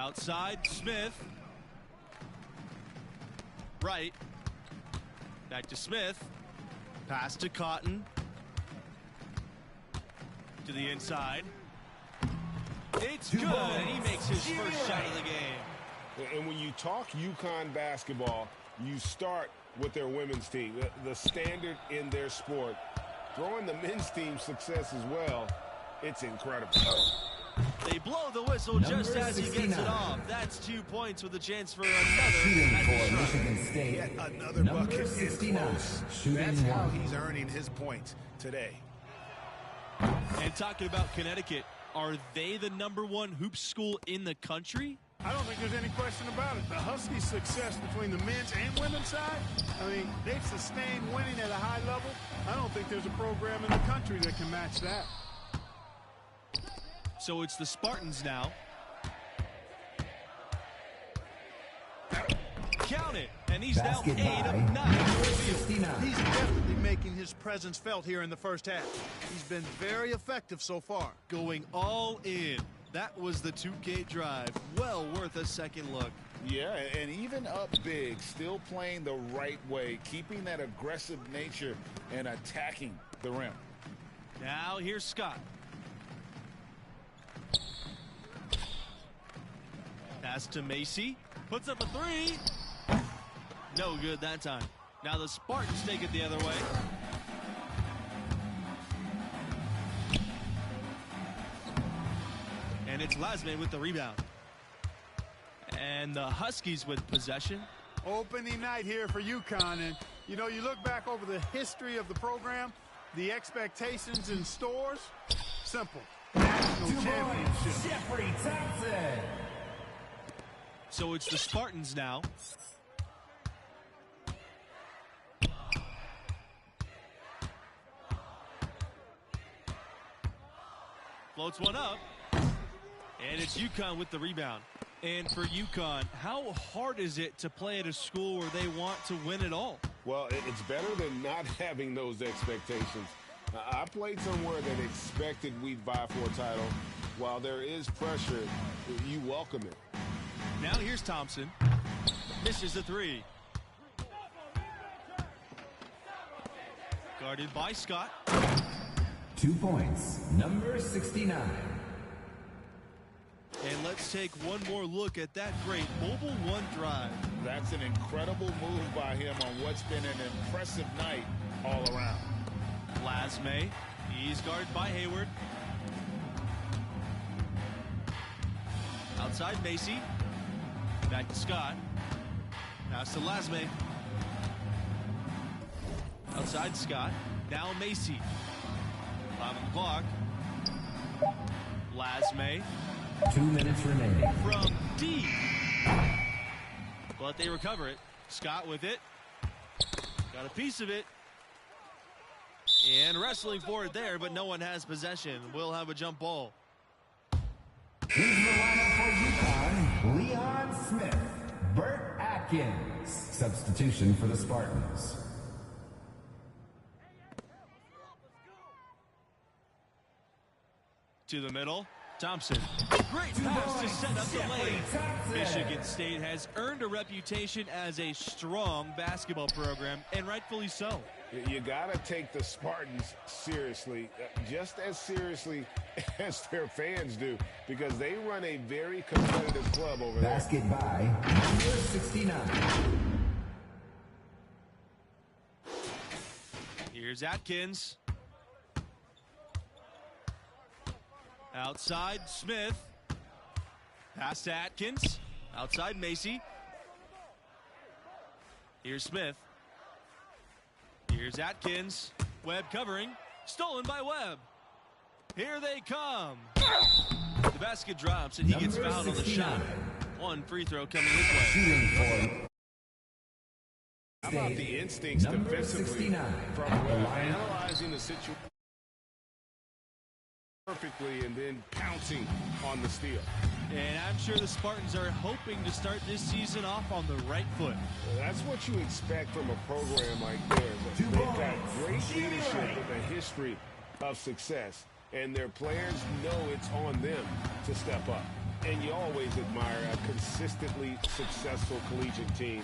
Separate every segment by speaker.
Speaker 1: Outside, Smith. Right. Back to Smith. Pass to Cotton. To the inside. It's good. He makes his first shot of the game.
Speaker 2: And when you talk UConn basketball, you start with their women's team. The standard in their sport. Throwing the men's team success as well, it's incredible.
Speaker 1: They blow the whistle just as he gets it off. That's 2 points with a chance for another.
Speaker 3: Shooting for Michigan State.
Speaker 4: Yet another bucket is close. That's how he's earning his points today.
Speaker 1: And talking about Connecticut, are they the #1 hoop school in the country?
Speaker 5: I don't think there's any question about it. The Huskies' success between the men's and women's side, I mean, they've sustained winning at a high level. I don't think there's a program in the country that can match that.
Speaker 1: So it's the Spartans now. Count it. And he's now 8 of 9.
Speaker 5: He's definitely making his presence felt here in the first half. He's been very effective so far.
Speaker 1: Going all in. That was the 2K drive. Well worth a second look.
Speaker 4: Yeah, and even up big, still playing the right way, keeping that aggressive nature and attacking the rim.
Speaker 1: Now here's Scott. Pass to Macy. Puts up a 3. No good that time. Now the Spartans take it the other way. And it's Lasme with the rebound. And the Huskies with possession.
Speaker 5: Opening night here for UConn. And, you know, you look back over the history of the program, the expectations in stores, simple. National championship.
Speaker 3: Jeffrey Thompson.
Speaker 1: So it's the Spartans now. Floats one up. And it's UConn with the rebound. And for UConn, how hard is it to play at a school where they want to win it all?
Speaker 2: Well, it's better than not having those expectations. I played somewhere that expected we'd vie for a title. While there is pressure, you welcome it.
Speaker 1: Now here's Thompson. Misses the 3. Guarded by Scott.
Speaker 3: 2 points, number 69.
Speaker 1: And let's take one more look at that great Mobile One drive.
Speaker 4: That's an incredible move by him on what's been an impressive night all around.
Speaker 1: Lasme, he's guarded by Hayward. Outside Macy. Back to Scott. Pass to Lasme. Outside Scott. Now Macy. 5 on the clock. Lasme.
Speaker 3: 2 minutes remaining.
Speaker 1: From deep. But they recover it. Scott with it. Got a piece of it. And wrestling for it there, but no one has possession. We'll have a jump ball.
Speaker 3: Here's the lineup for UConn. Leon Smith. Bert Atkins. Substitution for the Spartans.
Speaker 1: To the middle. Thompson. Great pass to set up the lane. Michigan State has earned a reputation as a strong basketball program, and rightfully so.
Speaker 2: You got to take the Spartans seriously, just as seriously as their fans do, because they run a very competitive club over there.
Speaker 3: Basket by number 69.
Speaker 1: Here's Atkins. Outside, Smith. Pass to Atkins. Outside, Macy. Here's Smith. Here's Atkins. Webb covering. Stolen by Webb. Here they come. The basket drops, and he gets fouled on the shot. One free throw coming his way.
Speaker 3: Shooting for
Speaker 2: How about the instincts defensively from analyzing the situation perfectly and then pouncing on the steal.
Speaker 1: And I'm sure the Spartans are hoping to start this season off on the right foot.
Speaker 2: That's what you expect from a program like theirs. They've got great leadership with a history of success, and their players know it's on them to step up. And you always admire a consistently successful collegiate team.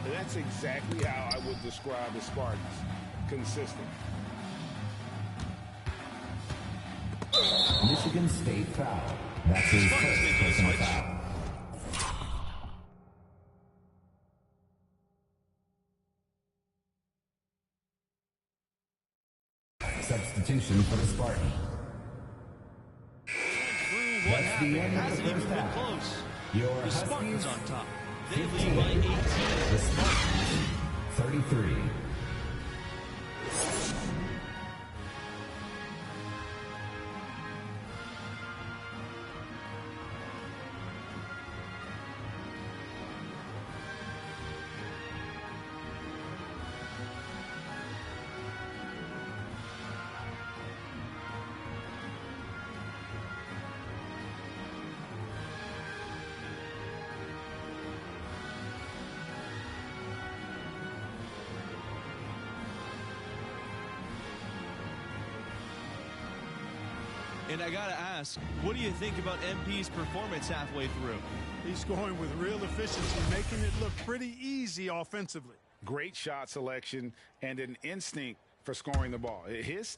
Speaker 2: And that's exactly how I would describe the Spartans. Consistent.
Speaker 3: Michigan State foul. That's his first personal foul. Substitution for the Spartan. That's the end of the first half.
Speaker 1: Close.
Speaker 3: Your
Speaker 1: The Spartans
Speaker 3: Huskies
Speaker 1: on top. They
Speaker 3: 15.
Speaker 1: lead by 18.
Speaker 3: The Spartans 33.
Speaker 1: And I gotta ask, what do you think about MP's performance halfway through?
Speaker 5: He's scoring with real efficiency, making it look pretty easy offensively.
Speaker 4: Great shot selection and an instinct for scoring the ball. His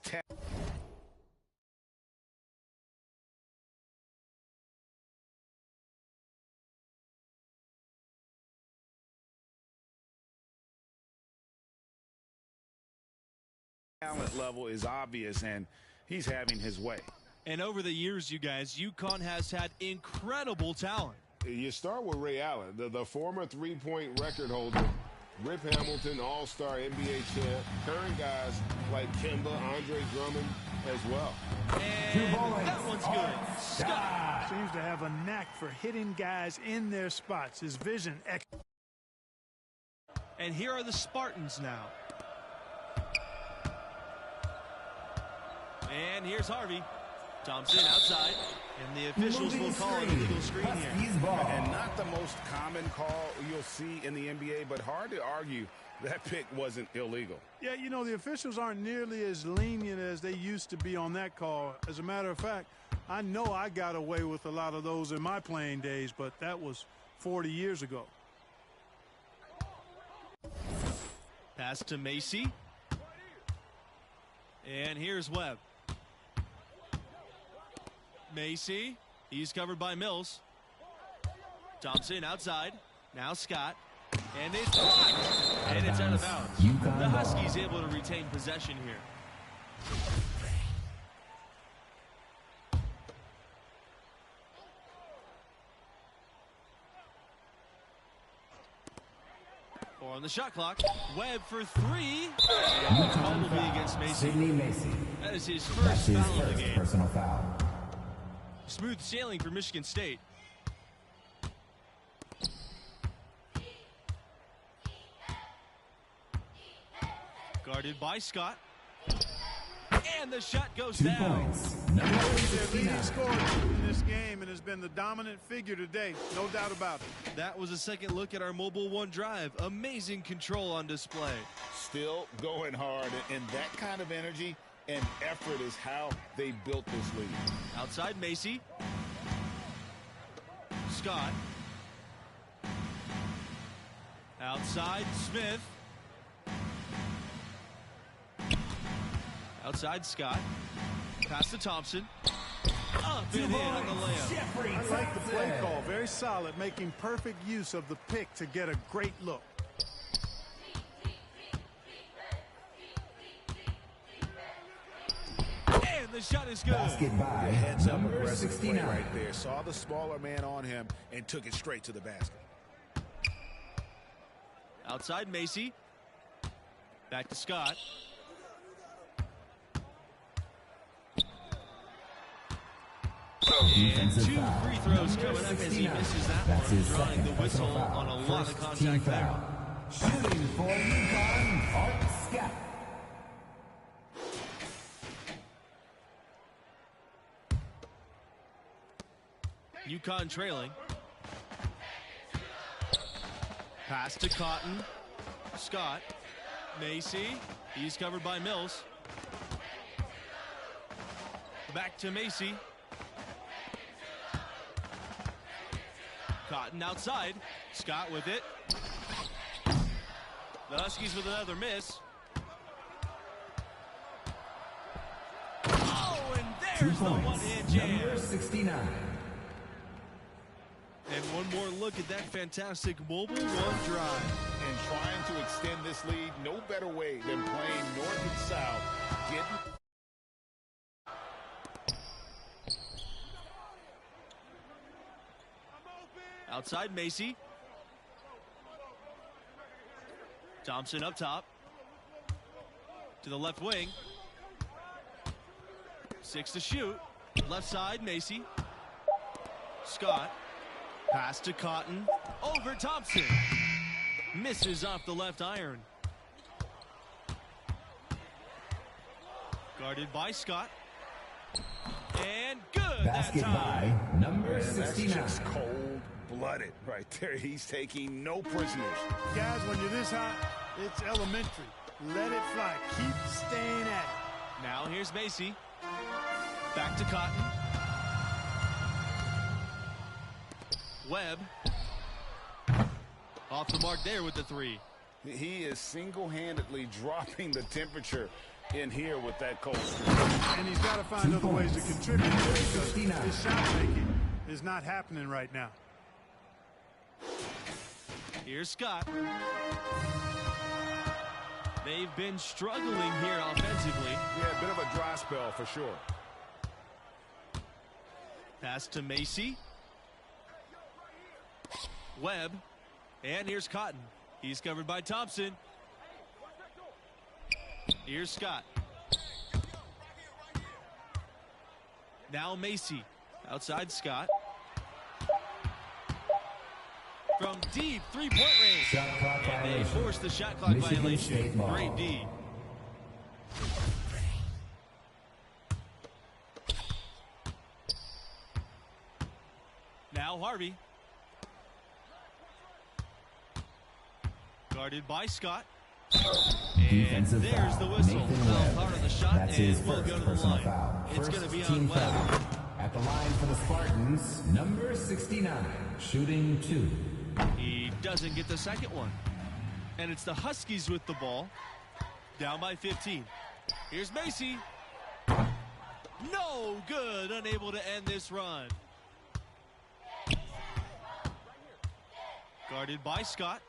Speaker 4: talent level is obvious, and he's having his way.
Speaker 1: And over the years, you guys, UConn has had incredible talent.
Speaker 2: You start with Ray Allen, the former three-point record holder. Rip Hamilton, all-star NBA champ. Current guys like Kemba, Andre Drummond as well.
Speaker 1: And that one's good. Scott.
Speaker 5: Seems to have a knack for hitting guys in their spots. His vision excellent.
Speaker 1: And here are the Spartans now. And here's Harvey. Thompson outside, and the officials will call an illegal screen here.
Speaker 4: And not the most common call you'll see in the NBA, but hard to argue that pick wasn't illegal.
Speaker 5: Yeah, you know, the officials aren't nearly as lenient as they used to be on that call. As a matter of fact, I know I got away with a lot of those in my playing days, but that was 40 years ago.
Speaker 1: Pass to Macy. And here's Webb. Macy, he's covered by Mills. Thompson outside. Now Scott. And it's blocked. And it's out of bounds. The Huskies able to retain possession here. Four on the shot clock. Webb for three. And probably against Macy. That is his first foul of the game.
Speaker 3: Personal foul.
Speaker 1: Smooth sailing for Michigan State. Guarded by Scott. And the shot goes
Speaker 3: 2
Speaker 1: down.
Speaker 3: points.
Speaker 5: He's their leading scorer in this game and has been the dominant figure today. No doubt about it.
Speaker 1: That was a second look at our Mobile One drive. Amazing control on display.
Speaker 4: Still going hard, and that kind of energy and effort is how they built this league.
Speaker 1: Outside Macy. Scott. Outside Smith. Outside Scott. Pass to Thompson. Up and in on the layup.
Speaker 5: I like the play call. Very solid, making perfect use of the pick to get a great look.
Speaker 1: And the shot is good.
Speaker 3: Basket by
Speaker 4: Heads up
Speaker 3: number
Speaker 4: aggressive play
Speaker 3: 69.
Speaker 4: right there. Saw the smaller man on him and took it straight to the basket.
Speaker 1: Outside Macy. Back to Scott. And two free throws coming up as he misses that
Speaker 3: That's
Speaker 1: one,
Speaker 3: his
Speaker 1: drawing
Speaker 3: second
Speaker 1: the whistle
Speaker 3: personal foul.
Speaker 1: on a lot of
Speaker 3: First team
Speaker 1: contact there.
Speaker 3: foul. Shooting for UConn, Art Scott.
Speaker 1: UConn trailing. Pass to Cotton. Scott. Macy. He's covered by Mills. Back to Macy. Cotton outside. Scott with it. The Huskies with another miss. Oh, and there's the one-hand jam.
Speaker 3: Number 69.
Speaker 1: And one more look at that fantastic mobile one drive.
Speaker 4: And trying to extend this lead, no better way than playing north and south.
Speaker 1: Outside Macy. Thompson up top. To the left wing. 6 to shoot. Left side, Macy. Scott. Pass to Cotton. Over Thompson. Misses off the left iron. Guarded by Scott. And good
Speaker 3: Basket
Speaker 1: that time.
Speaker 3: by number
Speaker 4: That's
Speaker 3: 69.
Speaker 4: just cold-blooded right there. He's taking no prisoners.
Speaker 5: Guys, when you're this hot, it's elementary. Let it fly. Keep staying at it.
Speaker 1: Now here's Macy. Back to Cotton. Webb. Off the mark there with the three.
Speaker 4: He is single-handedly dropping the temperature in here with that cold.
Speaker 5: And he's got to find
Speaker 3: 2
Speaker 5: other ways to
Speaker 3: points.
Speaker 5: contribute because
Speaker 3: 69.
Speaker 5: his shot making is not happening right now.
Speaker 1: Here's Scott. They've been struggling here offensively.
Speaker 2: Yeah, a bit of a dry spell for sure.
Speaker 1: Pass to Macy. Webb. And here's Cotton. He's covered by Thompson. Here's Scott. Now Macy. Outside Scott. From deep three-point range.
Speaker 3: Shot clock
Speaker 1: And they
Speaker 3: violation.
Speaker 1: force the shot clock
Speaker 3: Michigan
Speaker 1: violation.
Speaker 3: State ball.
Speaker 1: Great D. Now Harvey. Guarded by Scott. And
Speaker 3: Defensive
Speaker 1: there's
Speaker 3: foul.
Speaker 1: the whistle.
Speaker 3: Nathan
Speaker 1: Foul
Speaker 3: Webb.
Speaker 1: part of the shot,
Speaker 3: That's his
Speaker 1: and we'll
Speaker 3: first
Speaker 1: go to the
Speaker 3: personal
Speaker 1: line.
Speaker 3: foul.
Speaker 1: It's
Speaker 3: First
Speaker 1: going to be
Speaker 3: team
Speaker 1: on Webb.
Speaker 3: foul. At the line for the Spartans, number 69, shooting 2.
Speaker 1: He doesn't get the second one. And it's the Huskies with the ball. Down by 15. Here's Macy. No good. Unable to end this run. Guarded by Scott.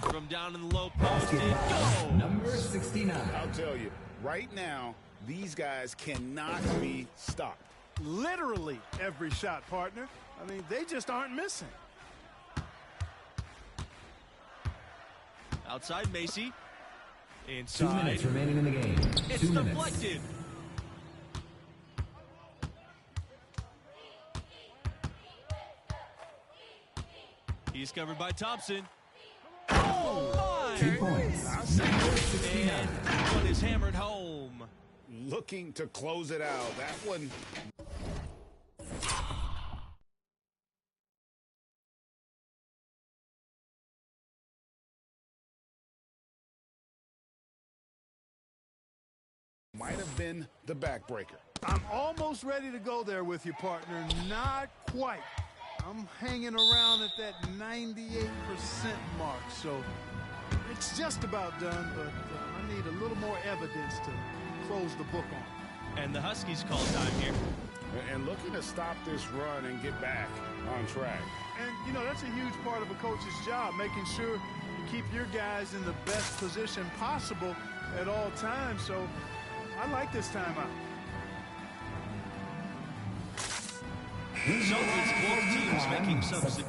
Speaker 1: From down in the low post, it goes.
Speaker 3: Number 69.
Speaker 4: I'll tell you, right now, these guys cannot be stopped.
Speaker 5: Literally every shot, partner. I mean, they just aren't missing.
Speaker 1: Outside Macy.
Speaker 3: 2
Speaker 1: Inside.
Speaker 3: minutes remaining in the game.
Speaker 1: It's
Speaker 3: 2 minutes.
Speaker 1: deflected. He's covered by Thompson. Oh,
Speaker 3: 2
Speaker 1: my.
Speaker 3: points. Number 69.
Speaker 1: And that one is hammered home.
Speaker 4: Looking to close it out. That one. Might have been the backbreaker.
Speaker 5: I'm almost ready to go there with you, partner. Not quite. I'm hanging around at that 98% mark, so it's just about done, but I need a little more evidence to close the book on.
Speaker 1: And the Huskies call time here.
Speaker 4: And looking to stop this run and get back on track.
Speaker 5: And, you know, that's a huge part of a coach's job, making sure you keep your guys in the best position possible at all times. So I like this timeout.
Speaker 1: So it's both teams making substitutions.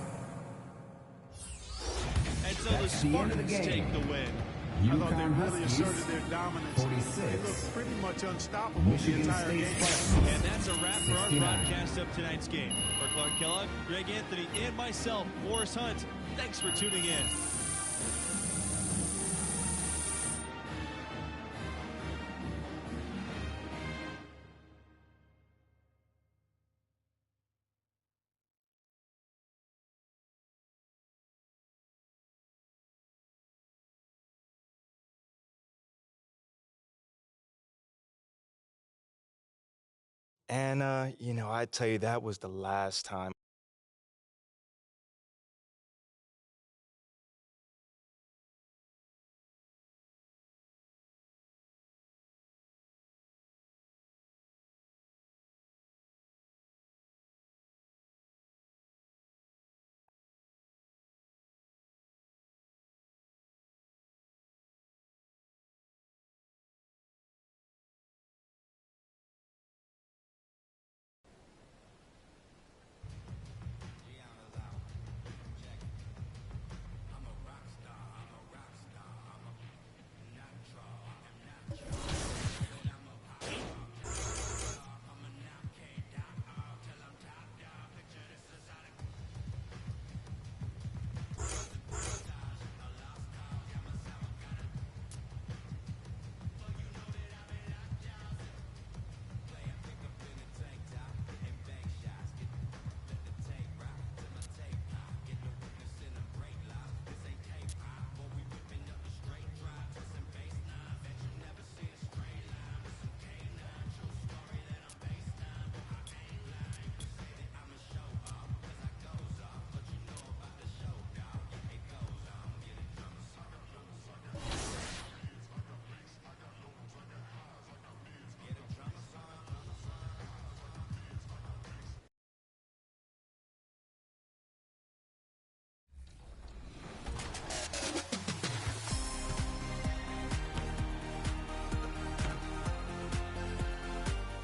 Speaker 1: And so the
Speaker 3: That's the end of the
Speaker 1: Spartans
Speaker 3: game.
Speaker 1: take the win.
Speaker 5: I thought they
Speaker 3: UConn
Speaker 5: really
Speaker 3: Huskies,
Speaker 5: asserted their dominance. They
Speaker 3: 46.
Speaker 5: looked pretty much unstoppable the
Speaker 3: Michigan
Speaker 5: entire
Speaker 3: State
Speaker 5: game.
Speaker 3: Spartans.
Speaker 1: And that's a wrap for our
Speaker 3: 69.
Speaker 1: broadcast of tonight's game. For Clark Kellogg, Greg Anthony, and myself, Forrest Hunt, thanks for tuning in.
Speaker 6: And, I tell you, that was the last time.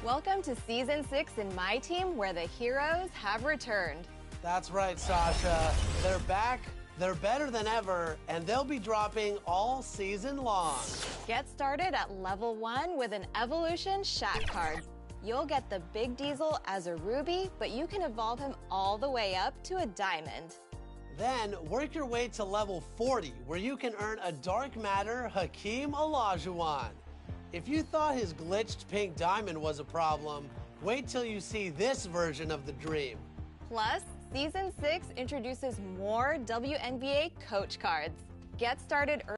Speaker 7: Welcome to Season 6 in my team, where the heroes have returned.
Speaker 8: That's right, Sasha. They're back, they're better than ever, and they'll be dropping all season long.
Speaker 7: Get started at level 1 with an Evolution Shack card. You'll get the Big Diesel as a ruby, but you can evolve him all the way up to a diamond.
Speaker 8: Then work your way to level 40, where you can earn a Dark Matter Hakeem Olajuwon. If you thought his glitched pink diamond was a problem, wait till you see this version of the dream.
Speaker 7: Plus, Season 6 introduces more WNBA coach cards. Get started early.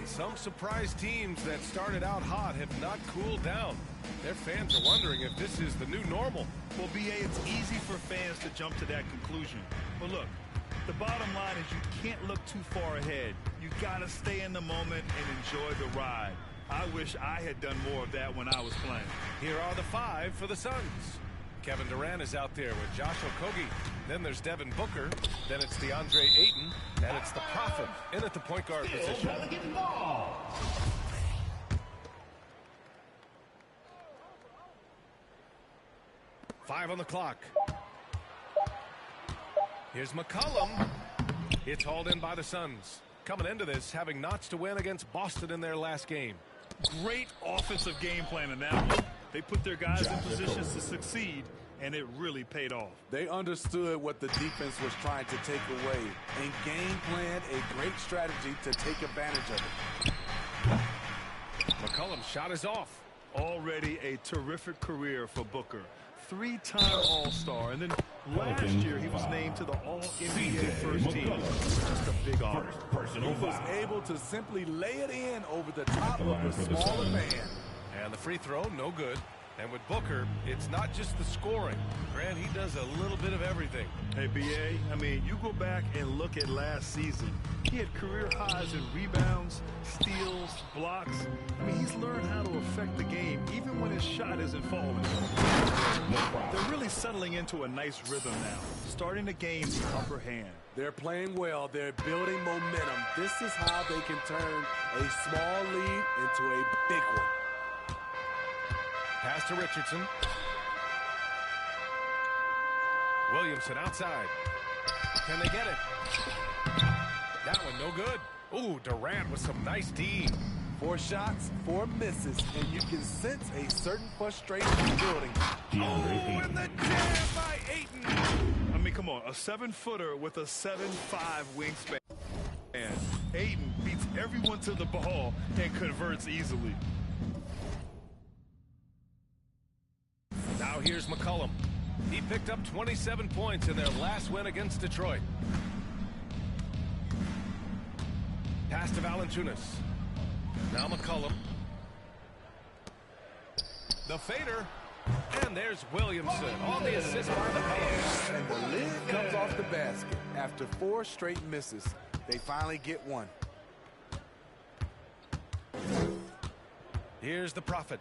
Speaker 2: Some surprise teams that started out hot have not cooled down. Their fans are wondering if this is the new normal.
Speaker 9: Well, BA, it's easy for fans to jump to that conclusion. But look, the bottom line is you can't look too far ahead. You got to stay in the moment and enjoy the ride. I wish I had done more of that when I was playing.
Speaker 2: Here are the 5 for the Suns. Kevin Durant is out there with Josh Okogie. Then there's Devin Booker. Then it's DeAndre Ayton. And it's the Prophet in at the point guard position. 5 on the clock. Here's McCollum. It's hauled in by the Suns. Coming into this, having notched a win against Boston in their last game.
Speaker 9: Great offensive game plan in that one. They put their guys in positions to succeed, and it really paid off.
Speaker 10: They understood what the defense was trying to take away and game planned a great strategy to take advantage of it.
Speaker 2: McCollum's shot is off.
Speaker 9: Already a terrific career for Booker. 3-time All-Star, and then last year he was named to the All-NBA first team. Just a big honor.
Speaker 10: He was able to simply lay it in over the top of the smaller man.
Speaker 2: And the free throw, no good.
Speaker 11: And with Booker, it's not just the scoring. Grant, he does a little bit of everything.
Speaker 9: Hey, B.A., I mean, you go back and look at last season. He had career highs in rebounds, steals, blocks. I mean, he's learned how to affect the game, even when his shot isn't falling. They're really settling into a nice rhythm now, starting to gain the upper hand.
Speaker 10: They're playing well. They're building momentum. This is how they can turn a small lead into a big one.
Speaker 11: Pass to Richardson. Williamson outside. Can they get it? That one no good. Ooh, Durant with some nice D.
Speaker 10: 4 shots, 4 misses, and you can sense a certain frustration building.
Speaker 11: Oh, and the jam by Ayton.
Speaker 9: I mean, come on, a 7-footer with a 7'5" wingspan. And Ayton beats everyone to the ball and converts easily.
Speaker 11: Now here's McCollum. He picked up 27 points in their last win against Detroit. Pass to Valanciunas. Now McCollum. The fader. And there's Williamson on the assist by the Bucks.
Speaker 10: And the lid comes off the basket. After 4 straight misses, they finally get one.
Speaker 11: Here's the Prophet.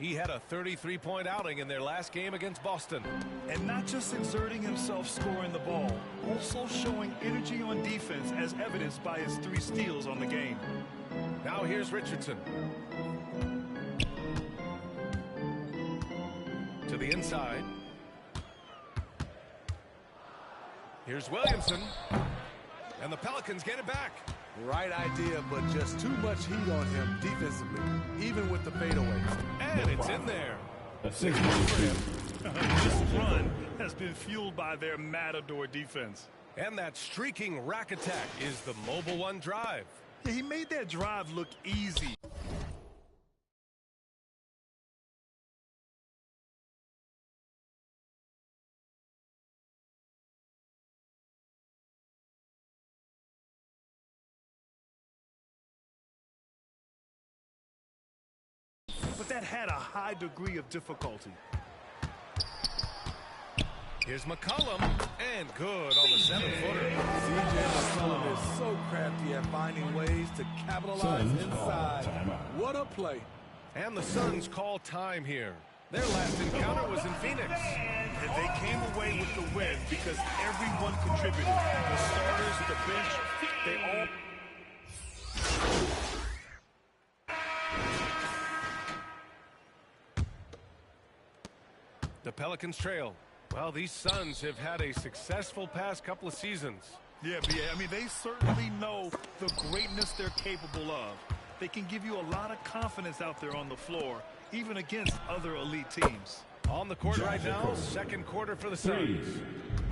Speaker 11: He had a 33-point outing in their last game against Boston.
Speaker 9: And not just exerting himself scoring the ball, also showing energy on defense as evidenced by his 3 steals on the game.
Speaker 11: Now here's Richardson. To the inside. Here's Williamson. And the Pelicans get it back.
Speaker 10: Right idea, but just too much heat on him defensively, even with the fadeaways.
Speaker 11: And it's in there.
Speaker 9: This run has been fueled by their Matador defense.
Speaker 11: And that streaking rack attack is the Mobile One drive.
Speaker 9: Yeah, he made that drive look easy. But that had a high degree of difficulty.
Speaker 11: Here's McCollum, and good on the 7-footer.
Speaker 10: C.J. McCollum is so crafty at finding ways to capitalize inside. What a play.
Speaker 11: And the Suns call time here. Their last encounter was in Phoenix.
Speaker 9: And they came away with the win because everyone contributed. The starters, the bench, they all...
Speaker 11: The Pelicans trail. Well, these Suns have had a successful past couple of seasons.
Speaker 9: Yeah, I mean, they certainly know the greatness they're capable of. They can give you a lot of confidence out there on the floor, even against other elite teams.
Speaker 11: On the court right now, second quarter for the Suns.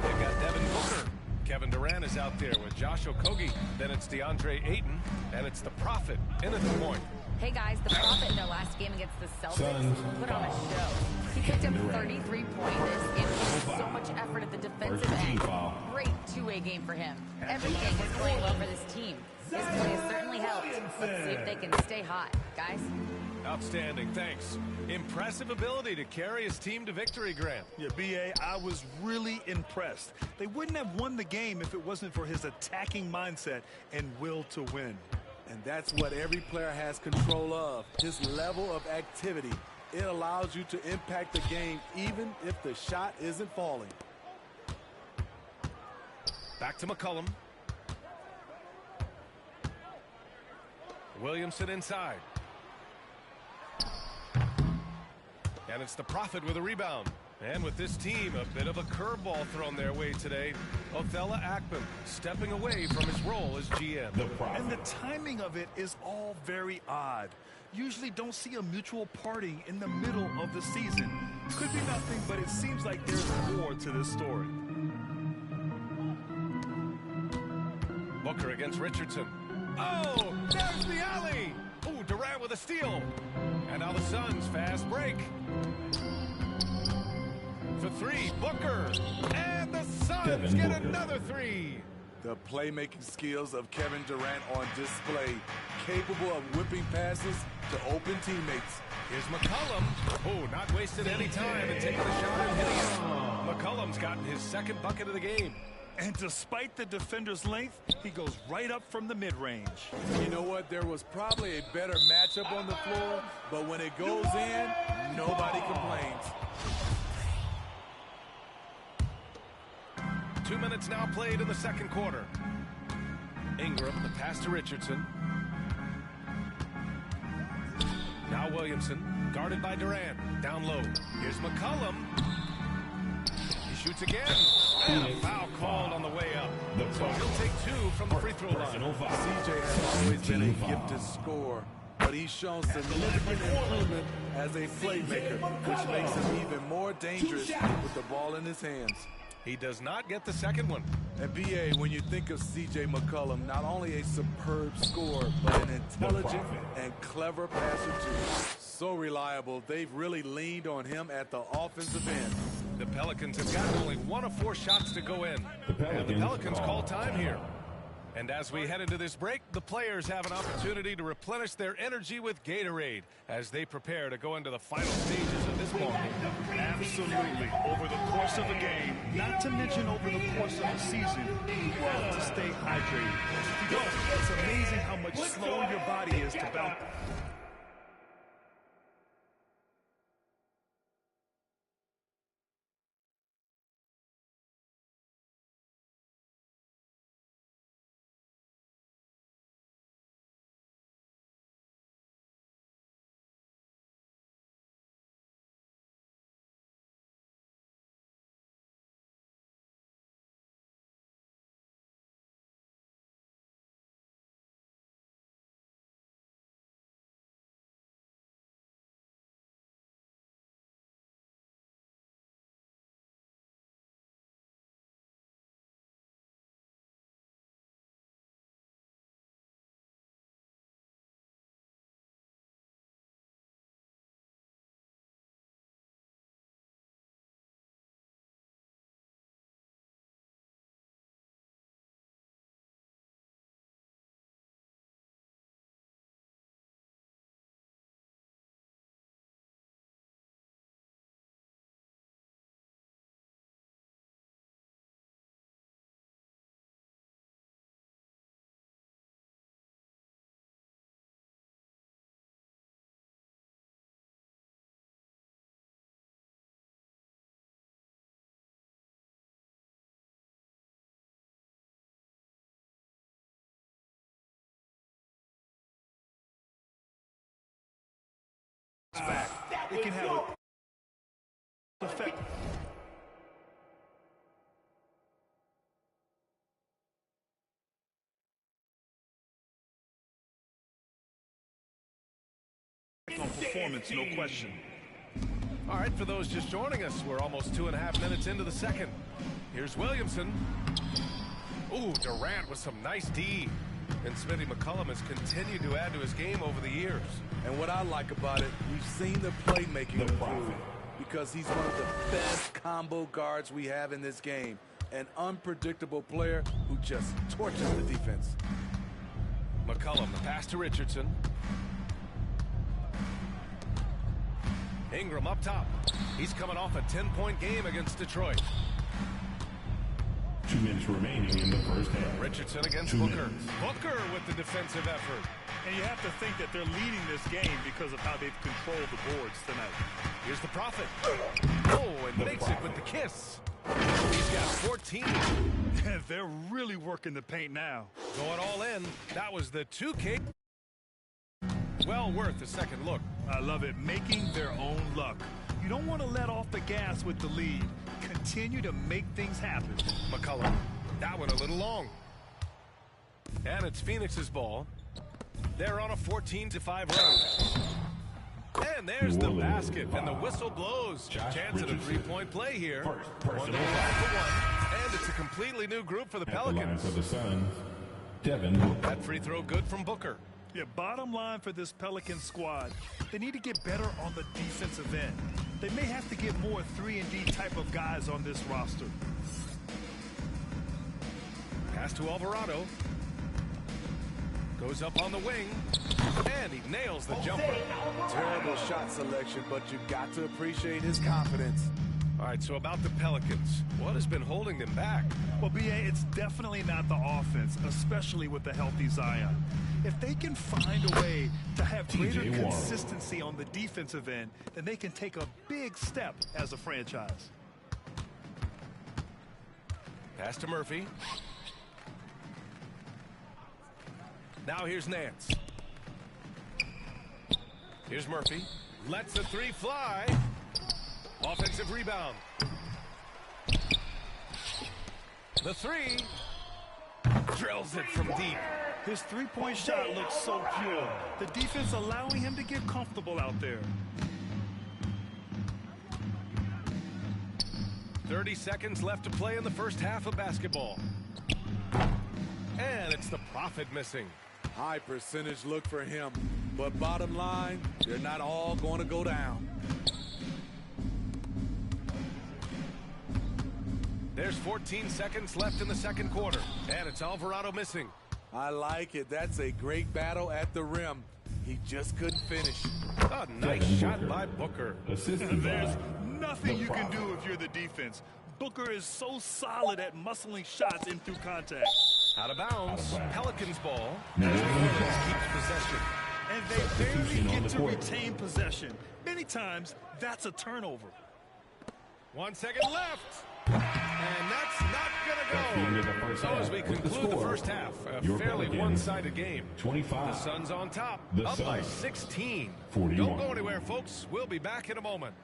Speaker 11: They've got Devin Booker. Kevin Durant is out there with Josh Okogie. Then it's DeAndre Ayton, and it's the Prophet in at the point.
Speaker 12: Hey guys, the Prophet in their last game against the Celtics put on a show. He picked up 33 points and put so much effort at the defensive end. Great two-way game for him. Everything is going well for this team. This play has certainly helped. Let's see if they can stay hot, guys.
Speaker 11: Outstanding, thanks. Impressive ability to carry his team to victory, Grant.
Speaker 9: Yeah, B.A., I was really impressed. They wouldn't have won the game if it wasn't for his attacking mindset and will to win.
Speaker 10: And that's what every player has control of, his level of activity. It allows you to impact the game even if the shot isn't falling.
Speaker 11: Back to McCollum. Williamson inside. And it's the Prophet with a rebound. And with this team, a bit of a curveball thrown their way today. Othella Ackman stepping away from his role as GM.
Speaker 9: And the timing of it is all very odd. Usually don't see a mutual parting in the middle of the season. Could be nothing, but it seems like there's more to this story.
Speaker 11: Booker against Richardson. Oh, there's the alley. Oh, Durant with a steal. And now the Suns fast break. For 3, Booker. And the Suns get another 3.
Speaker 10: The playmaking skills of Kevin Durant on display, capable of whipping passes to open teammates.
Speaker 11: Here's McCollum. Oh, not wasting any time and taking a shot and hitting it. McCollum's gotten his second bucket of the game.
Speaker 9: And despite the defender's length, he goes right up from the mid-range.
Speaker 10: You know what? There was probably a better matchup on the floor, but when it goes in, nobody complains.
Speaker 11: 2 minutes now played in the second quarter. Ingram, the pass to Richardson. Now Williamson, guarded by Durant. Down low. Here's McCollum. He shoots again. And a foul called on the way up. So he'll take 2 from the free throw line.
Speaker 10: CJ has always been a gifted scorer, but he's shown significant improvement as a playmaker, which makes him even more dangerous with the ball in his hands.
Speaker 11: He does not get the second one.
Speaker 10: And BA, when you think of C.J. McCollum, not only a superb scorer, but an intelligent and clever passer too. So reliable, they've really leaned on him at the offensive end.
Speaker 11: The Pelicans have got only 1 of 4 shots to go in. And the Pelicans call time here. And as we head into this break, the players have an opportunity to replenish their energy with Gatorade as they prepare to go into the final stages of this ball game.
Speaker 9: Absolutely. Over the course of a game, not to mention over the course of a season, you have to stay hydrated. You know, it's amazing how much slower your body is to bounce. Back. It can have an effect. On performance, no question.
Speaker 11: All right, for those just joining us, we're almost 2.5 minutes into the second. Here's Williamson. Ooh, Durant with some nice D. And Smitty McCollum has continued to add to his game over the years.
Speaker 10: And what I like about it, we've seen the playmaking improve because he's one of the best combo guards we have in this game. An unpredictable player who just torches the defense.
Speaker 11: McCollum, the pass to Richardson. Ingram up top. He's coming off a 10-point game against Detroit.
Speaker 13: 2 minutes remaining in the first half.
Speaker 11: Richardson against Booker. Booker with the defensive effort.
Speaker 9: And you have to think that they're leading this game because of how they've controlled the boards tonight.
Speaker 11: Here's the Prophet. Oh, and makes it with the kiss. He's got 14.
Speaker 9: They're really working the paint now.
Speaker 11: Going all in. That was the 2K. Well worth a second look.
Speaker 9: I love it. Making their own luck. You don't want to let off the gas with the lead. Continue to make things happen.
Speaker 11: McCollum. That one a little long. And it's Phoenix's ball. They're on a 14-5 run. And there's the basket, and the whistle blows. Chance at a three-point play here. One for one, and it's a completely new group for the Pelicans.
Speaker 13: For the Suns, Devin.
Speaker 11: That free throw good from Booker.
Speaker 9: Yeah, bottom line for this Pelican squad, they need to get better on the defensive end. They may have to get more 3-and-D type of guys on this roster.
Speaker 11: Pass to Alvarado. Goes up on the wing, and he nails the jumper.
Speaker 10: Terrible shot selection, but you got to appreciate his confidence.
Speaker 11: All right, so about the Pelicans, what has been holding them back?
Speaker 9: Well, B.A., it's definitely not the offense, especially with the healthy Zion. If they can find a way to have greater consistency on the defensive end, then they can take a big step as a franchise.
Speaker 11: Pass to Murphy. Now here's Nance. Here's Murphy. Lets the three fly. Offensive rebound. The three. Drills it from deep.
Speaker 9: His three-point shot looks so pure. The defense allowing him to get comfortable out there.
Speaker 11: 30 seconds left to play in the first half of basketball. And it's the Prophet missing.
Speaker 10: High percentage look for him. But bottom line, they're not all going to go down.
Speaker 11: There's 14 seconds left in the second quarter. And it's Alvarado missing.
Speaker 10: I like it. That's a great battle at the rim. He just couldn't finish.
Speaker 11: A nice shot by Booker.
Speaker 9: There's nothing you can do if you're the defense. Booker is so solid at muscling shots in through contact.
Speaker 11: Out of bounds. Pelicans ball. As New Orleans keeps possession.
Speaker 9: And they barely get to retain possession. Many times, that's a turnover.
Speaker 11: 1 second left. And that's not going to go. So as we conclude the first half, a fairly one-sided game.
Speaker 13: 25.
Speaker 11: The Suns on top, up by 16.
Speaker 13: 41.
Speaker 11: Don't go anywhere, folks. We'll be back in a moment.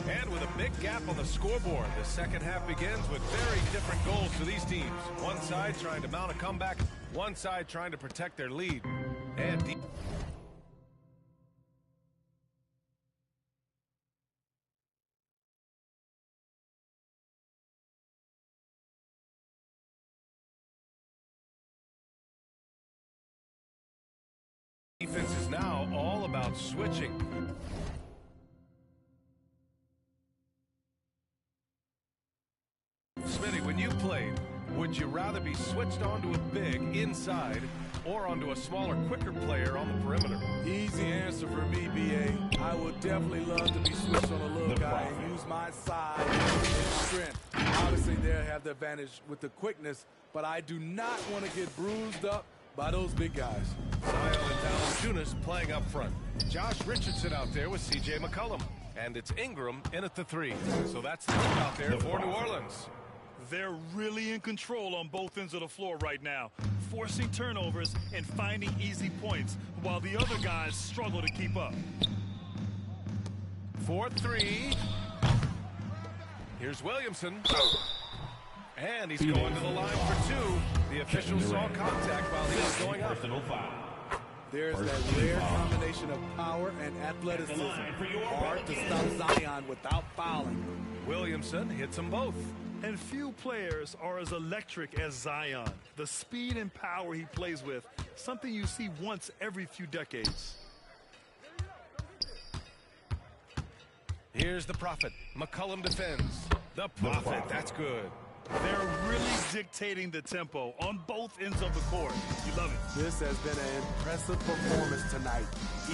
Speaker 11: And with a big gap on the scoreboard, the second half begins with very different goals for these teams. One side trying to mount a comeback, one side trying to protect their lead. And defense is now all about switching. Smitty, when you played, would you rather be switched onto a big inside or onto a smaller, quicker player on the perimeter?
Speaker 10: Easy answer for me, B.A. I would definitely love to be switched on a little guy and use my size and strength. Obviously, they'll have the advantage with the quickness, but I do not want to get bruised up by those big guys.
Speaker 11: Zion and Valanciunas playing up front. Josh Richardson out there with C.J. McCollum. And it's Ingram in at the three. So that's the look out there for New Orleans.
Speaker 9: They're really in control on both ends of the floor right now, forcing turnovers and finding easy points while the other guys struggle to keep up.
Speaker 11: 4-3. Here's Williamson. And he's going to the line for two. The official saw contact while he was going up.
Speaker 10: There's that rare combination of power and athleticism. Hard to stop Zion without fouling.
Speaker 11: Williamson hits them both.
Speaker 9: And few players are as electric as Zion. The speed and power he plays with, something you see once every few decades.
Speaker 11: Here's the Prophet. McCollum defends. The Prophet, that's good.
Speaker 9: They're really dictating the tempo on both ends of the court. You love it.
Speaker 10: This has been an impressive performance tonight.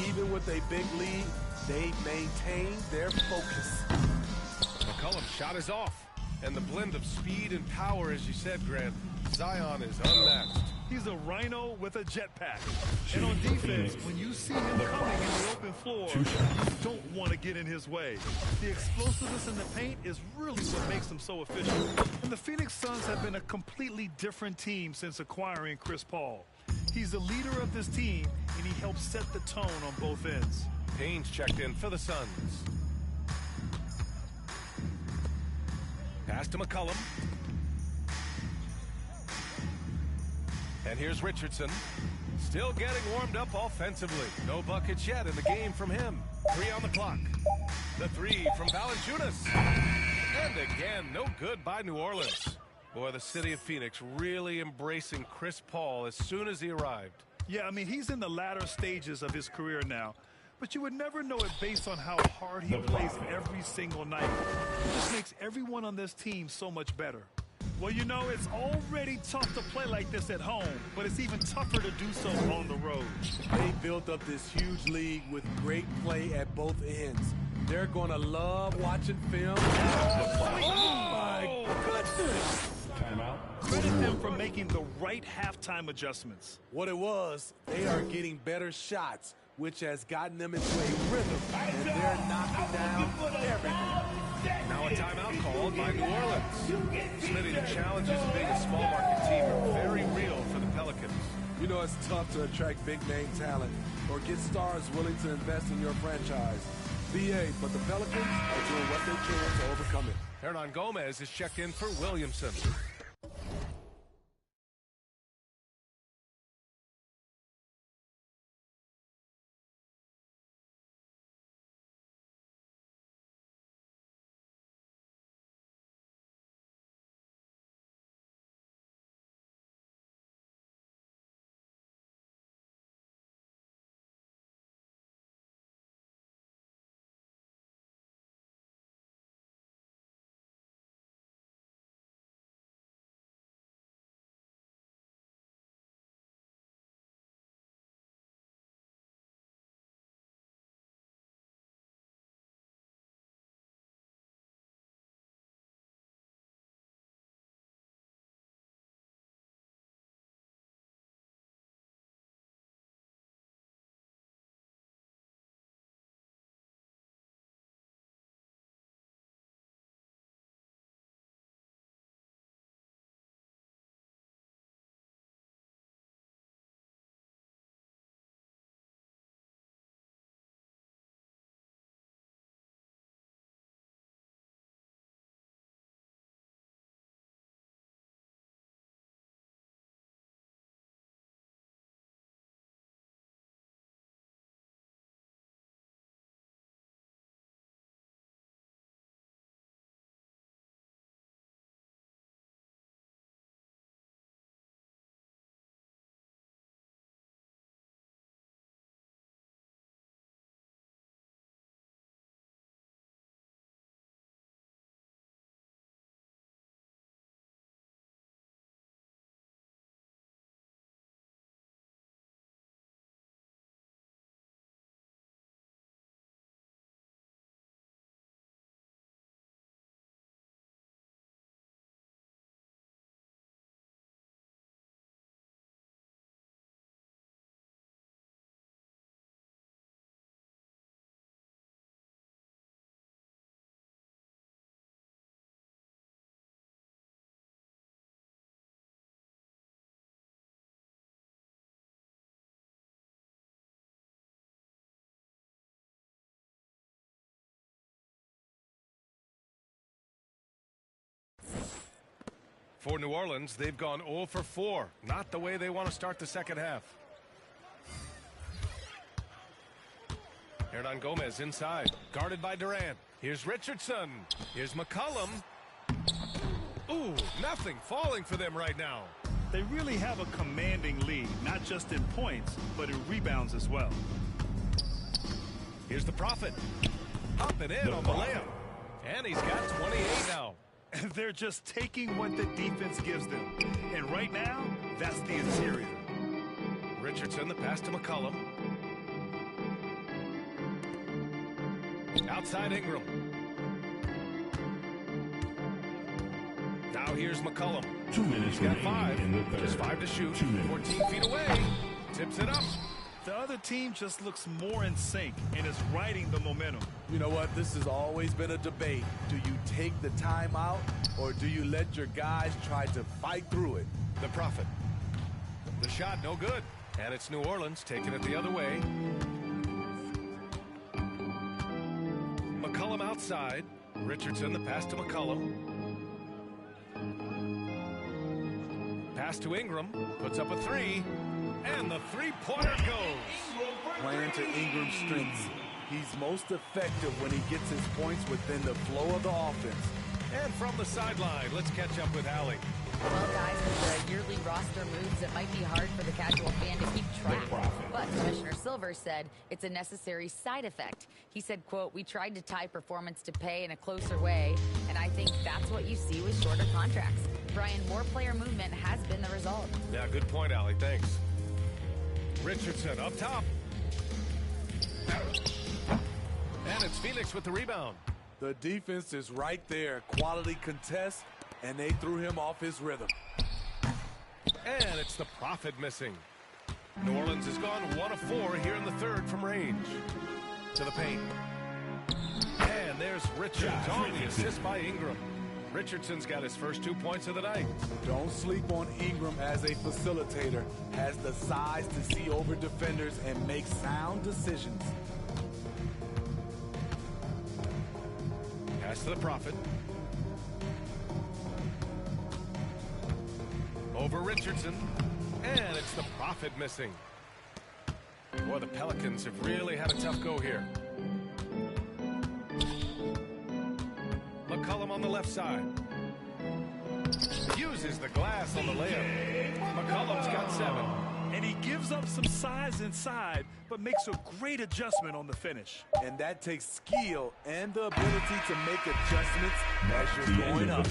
Speaker 10: Even with a big lead, they maintain their focus.
Speaker 11: McCollum's shot is off. And the blend of speed and power, as you said, Grant, Zion is unmatched.
Speaker 9: He's a rhino with a jetpack. And on defense, when you see him coming in the open floor, you don't want to get in his way. The explosiveness in the paint is really what makes him so efficient. And the Phoenix Suns have been a completely different team since acquiring Chris Paul. He's the leader of this team, and and he helps set the tone on both ends.
Speaker 11: Payne's checked in for the Suns. Pass to McCollum. And here's Richardson. Still getting warmed up offensively. No buckets yet in the game from him. 3 on the clock. The 3 from Valanciunas. And again, no good by New Orleans. Boy, the city of Phoenix really embracing Chris Paul as soon as he arrived.
Speaker 9: Yeah, I mean, he's in the latter stages of his career now. But you would never know it based on how hard he plays every single night. It just makes everyone on this team so much better. Well, you know, it's already tough to play like this at home, but it's even tougher to do so on the road.
Speaker 10: They built up this huge league with great play at both ends. They're going to love watching film. Oh, my goodness.
Speaker 13: Timeout.
Speaker 9: Credit them for making the right halftime adjustments.
Speaker 10: What it was, they are getting better shots, which has gotten them into a rhythm, and they're knocking down everything.
Speaker 11: Now a timeout called by New Orleans. Smitty, the challenges of being a small market team are very real for the Pelicans.
Speaker 10: You know, it's tough to attract big-name talent or get stars willing to invest in your franchise. BA, but the Pelicans are doing what they can to overcome it.
Speaker 11: Hernan Gomez is checked in for Williamson. For New Orleans, they've gone 0 for 4. Not the way they want to start the second half. Hernan Gomez inside, guarded by Durant. Here's Richardson. Here's McCollum. Ooh, nothing falling for them right now.
Speaker 9: They really have a commanding lead, not just in points, but in rebounds as well.
Speaker 11: Here's the Prophet. Up and in on the layup. And he's got 28 now.
Speaker 9: They're just taking what the defense gives them. And right now, that's the interior.
Speaker 11: Richardson, the pass to McCollum. Outside Ingram. Now here's McCollum.
Speaker 13: 2 minutes
Speaker 11: He's got
Speaker 13: remaining
Speaker 11: 5.
Speaker 13: in the third.
Speaker 11: Just 5 to shoot.
Speaker 13: 2 minutes.
Speaker 11: 14 feet away. Tips it up.
Speaker 9: The other team just looks more in sync and is riding the momentum.
Speaker 10: You know what? This has always been a debate. Do you take the timeout or do you let your guys try to fight through it?
Speaker 11: The Prophet. The shot no good. And it's New Orleans taking it the other way. McCollum outside. Richardson, the pass to McCollum. Pass to Ingram. Puts up a three. And the three-pointer goes.
Speaker 10: Playing to Ingram's strengths. He's most effective when he gets his points within the flow of the offense.
Speaker 11: And from the sideline, let's catch up with Allie.
Speaker 12: Well, guys, with the yearly roster moves, it might be hard for the casual fan to keep track. But Commissioner Silver said it's a necessary side effect. He said, quote, "We tried to tie performance to pay in a closer way, and I think that's what you see with shorter contracts." Brian, more player movement has been the result.
Speaker 11: Yeah, good point, Allie. Thanks. Richardson up top. And it's Phoenix with the rebound.
Speaker 10: The defense is right there. Quality contest, and they threw him off his rhythm.
Speaker 11: And it's the Prophet missing. New Orleans has gone 1 of 4 here in the third from range. To the paint. And there's Richards on the assist by Ingram. Richardson's got his first 2 points of the night.
Speaker 10: Don't sleep on Ingram as a facilitator. Has the size to see over defenders and make sound decisions.
Speaker 11: Pass to the Prophet. Over Richardson. And it's the Prophet missing. Boy, the Pelicans have really had a tough go here. McCollum on the left side. Uses the glass on the layup. McCollum's got 7.
Speaker 9: And he gives up some size inside, but makes a great adjustment on the finish.
Speaker 10: And that takes skill and the ability to make adjustments as you're going up.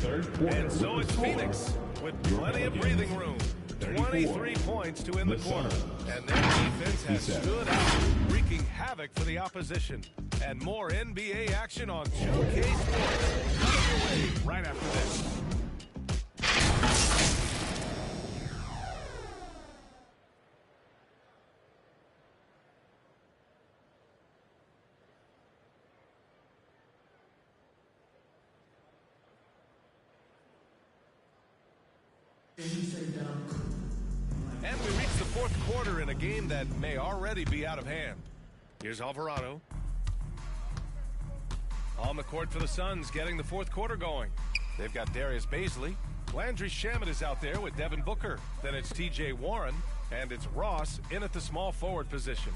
Speaker 11: And so it's Phoenix with plenty of breathing room. 23 points to end the quarter. And their defense has stood out, wreaking havoc for the opposition. And more NBA action on 2K Sports. Coming your way right after this. And we reach the fourth quarter in a game that may already be out of hand. Here's Alvarado. On the court for the Suns, getting the fourth quarter going. They've got Darius Baisley. Landry Shamet is out there with Devin Booker. Then it's T.J. Warren, and it's Ross in at the small forward position.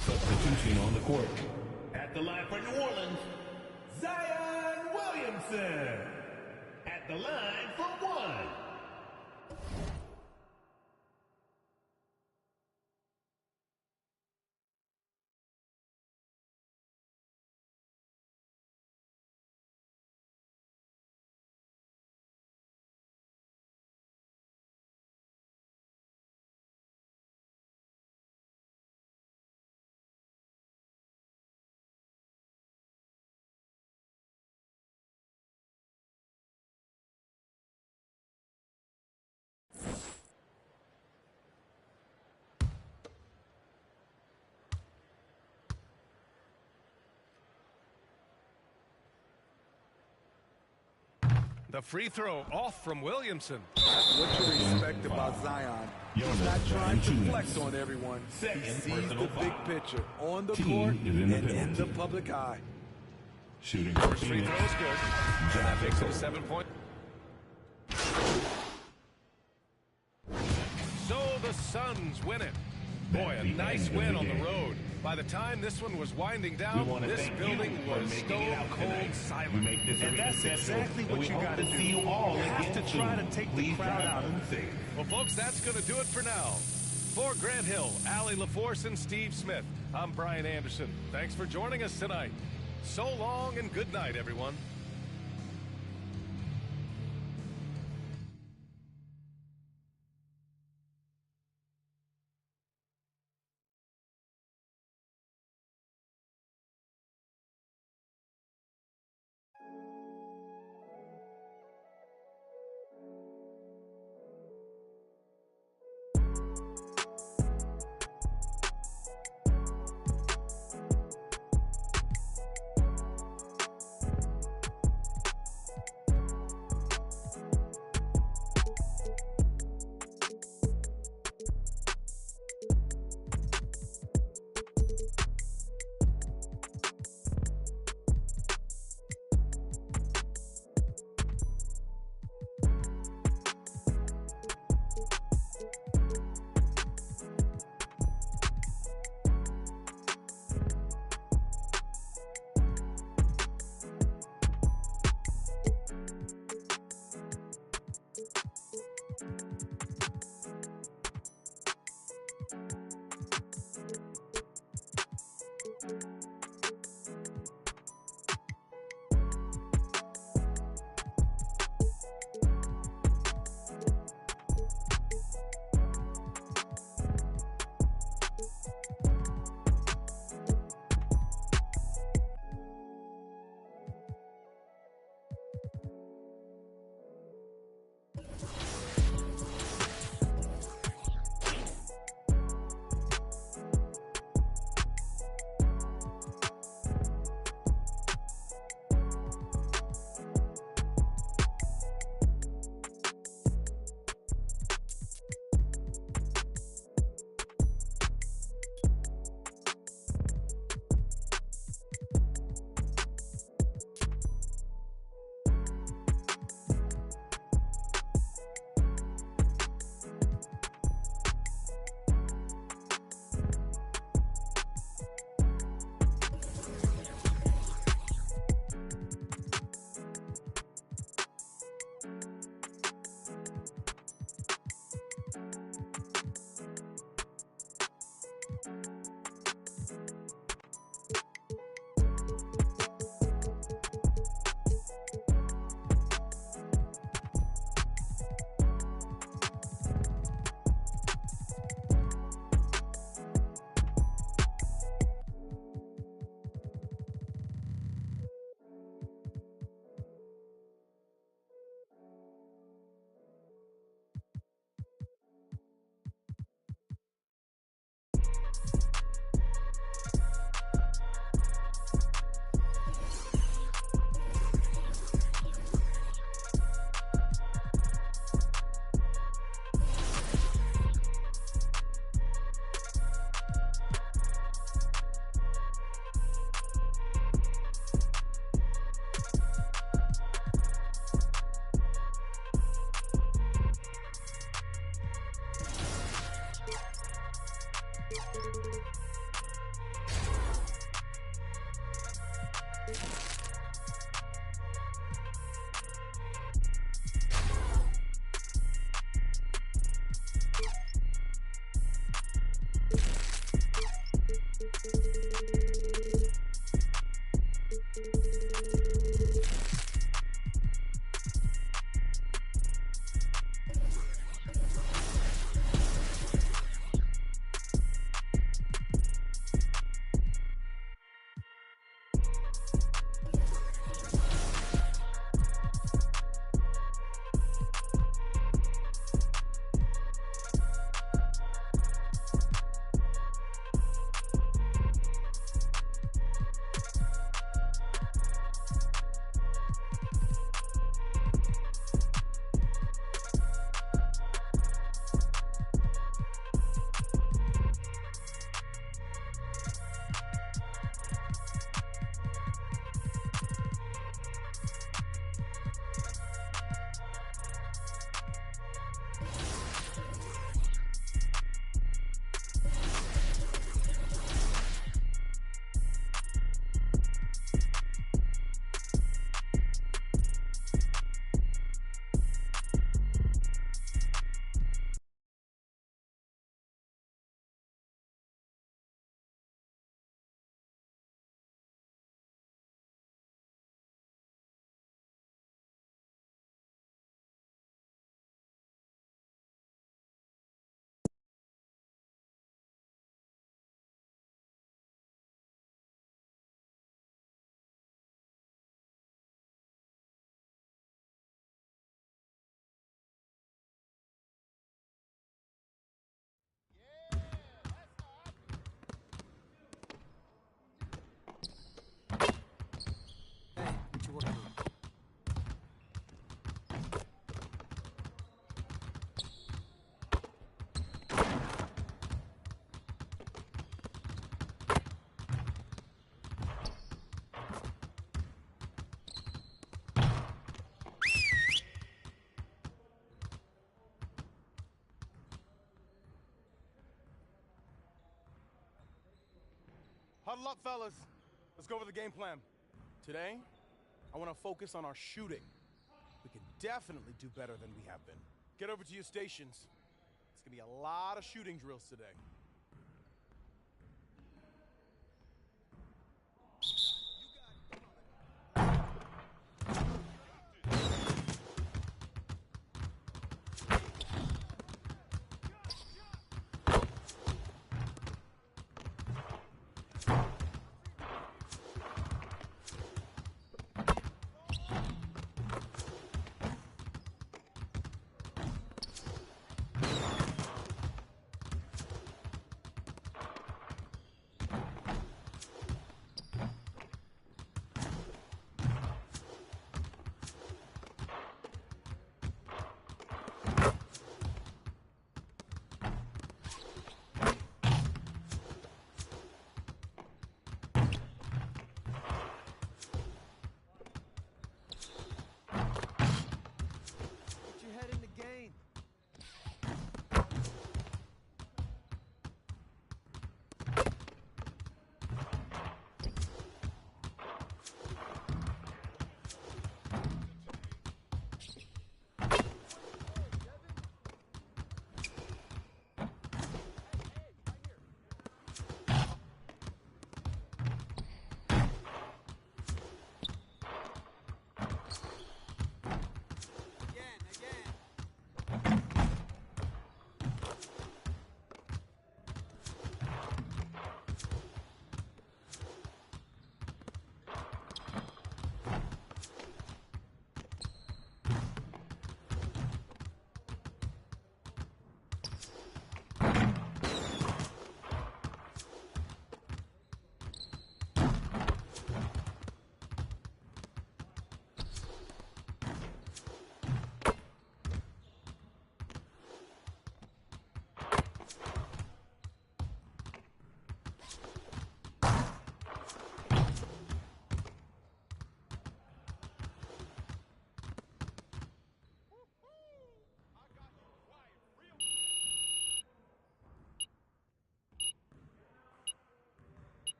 Speaker 13: Substitution on the court. At the line for New Orleans, Zion Williamson. At the line for 1.
Speaker 11: The free throw off from Williamson.
Speaker 10: That's what you respect about Zion. He's not trying to flex on everyone. He sees the big picture on the court and in the public eye.
Speaker 13: Shooting
Speaker 11: First free throw is good. And that makes it a 7-point. So the Suns win it. Boy, a nice win on the road. By the time this one was winding down, this building was stone cold silent.
Speaker 9: And that's exactly what you got to do. You have to try to take the crowd out of the thing.
Speaker 11: Well, folks, that's going to do it for now. For Grant Hill, Allie LaForce, and Steve Smith, I'm Brian Anderson. Thanks for joining us tonight. So long and good night, everyone.
Speaker 6: Huddle up, fellas. Let's go over the game plan. Today, I want to focus on our shooting. We can definitely do better than we have been. Get over to your stations. It's going to be a lot of shooting drills today.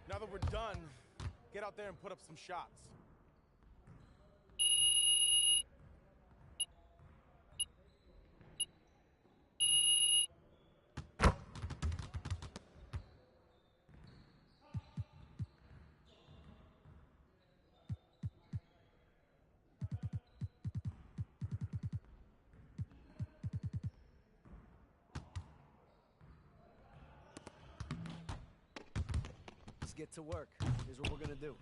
Speaker 6: Now that we're done, get out there and put up some shots.
Speaker 14: Let's get to work. Here's what we're gonna do.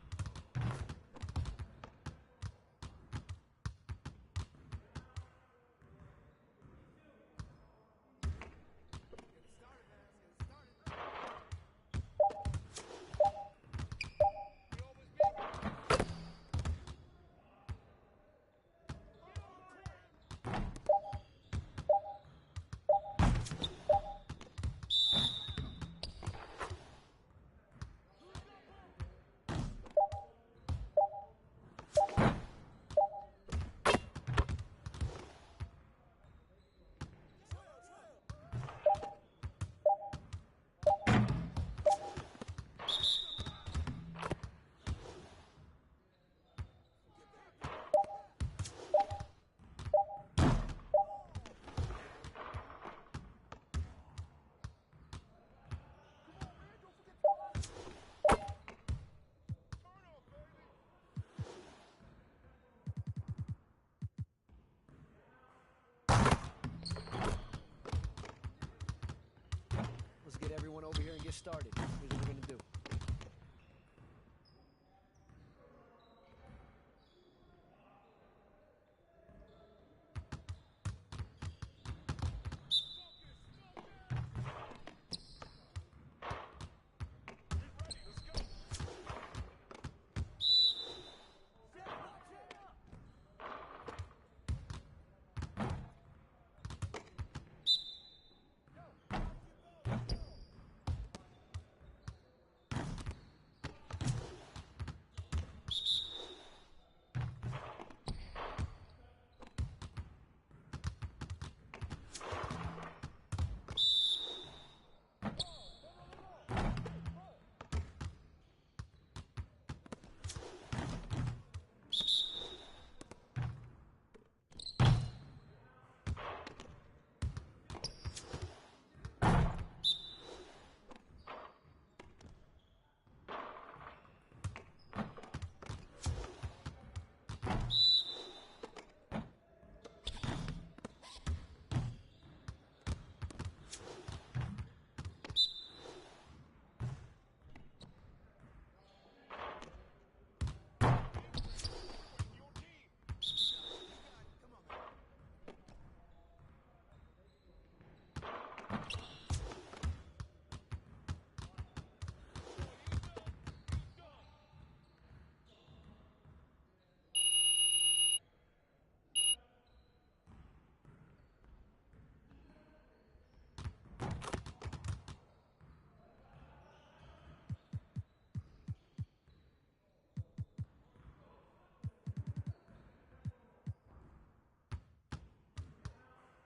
Speaker 14: everyone over here and get started. Here's what we're gonna do.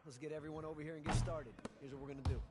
Speaker 14: Let's get everyone over here and get started. Here's what we're gonna do.